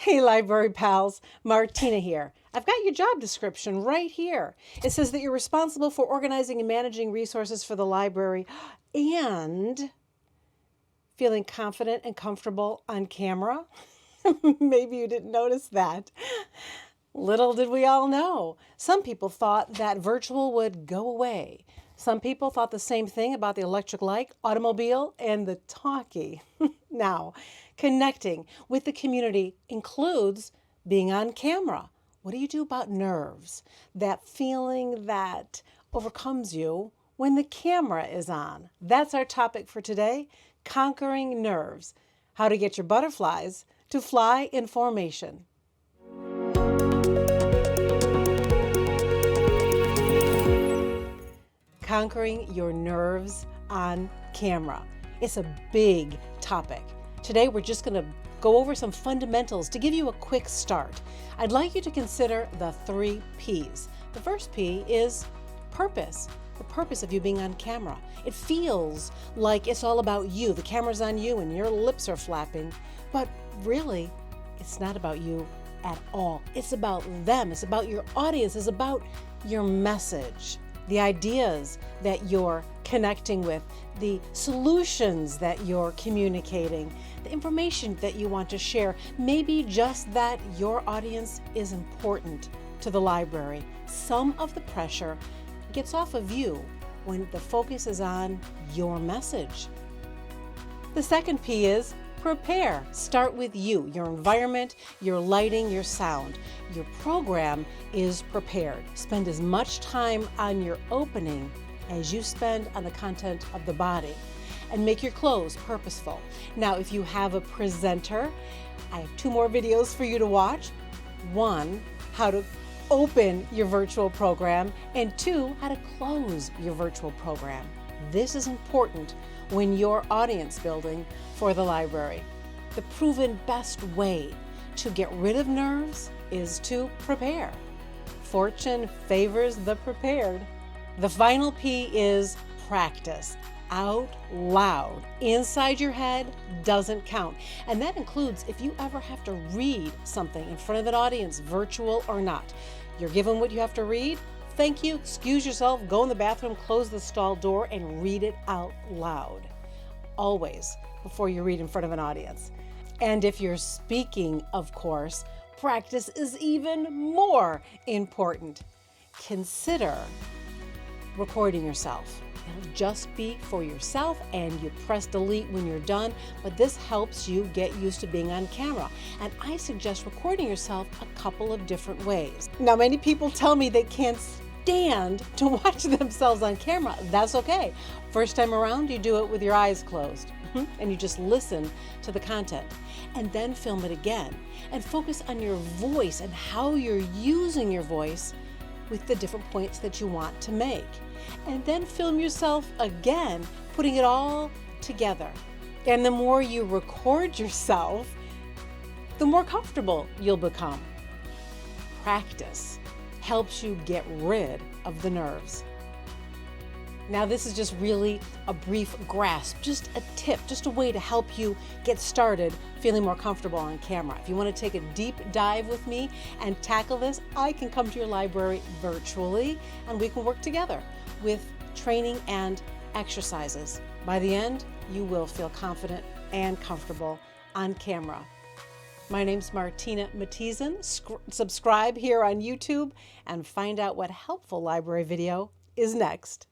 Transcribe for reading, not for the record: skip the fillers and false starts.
Hey, library pals, Martina here. I've got your job description right here. It says that you're responsible for organizing and managing resources for the library and feeling confident and comfortable on camera. Maybe you didn't notice that. Little did we all know. Some people thought that virtual would go away. Some people thought the same thing about the electric light, automobile, and the talkie. Now, connecting with the community includes being on camera. What do you do about nerves? That feeling that overcomes you when the camera is on. That's our topic for today, conquering nerves. How to get your butterflies to fly in formation. Conquering your nerves on camera. It's a big topic. Today we're just going to go over some fundamentals to give you a quick start. I'd like you to consider the 3 P's. The first P is purpose. The purpose of you being on camera. It feels like it's all about you. The camera's on you and your lips are flapping, but really it's not about you at all. It's about them. It's about your audience. It's about your message. The ideas that you're connecting with, the solutions that you're communicating, the information that you want to share, maybe just that your audience is important to the library. Some of the pressure gets off of you when the focus is on your message. The second P is prepare. Start with you, your environment, your lighting, your sound. Your program is prepared. Spend as much time on your opening as you spend on the content of the body. And make your close purposeful. Now, if you have a presenter, I have 2 more videos for you to watch. 1, how to open your virtual program, and 2, how to close your virtual program. This is important when you're audience building for the library. The proven best way to get rid of nerves is to prepare. Fortune favors the prepared. The final P is practice. Out loud. Inside your head doesn't count. And that includes if you ever have to read something in front of an audience, virtual or not. You're given what you have to read. Thank you, excuse yourself, go in the bathroom, close the stall door, and read it out loud. Always before you read in front of an audience. And if you're speaking, of course, practice is even more important. Consider recording yourself. It'll just be for yourself and you press delete when you're done, but this helps you get used to being on camera. And I suggest recording yourself a couple of different ways. Now, many people tell me they can't stand to watch themselves on camera. That's okay. First time around, you do it with your eyes closed and you just listen to the content and then film it again and focus on your voice and how you're using your voice with the different points that you want to make. And then film yourself again, putting it all together. And the more you record yourself, the more comfortable you'll become. Practice helps you get rid of the nerves. Now, this is just really a brief grasp, just a tip, just a way to help you get started feeling more comfortable on camera. If you want to take a deep dive with me and tackle this, I can come to your library virtually and we can work together with training and exercises. By the end, you will feel confident and comfortable on camera. My name's Martina Mathisen. Subscribe here on YouTube and find out what helpful library video is next.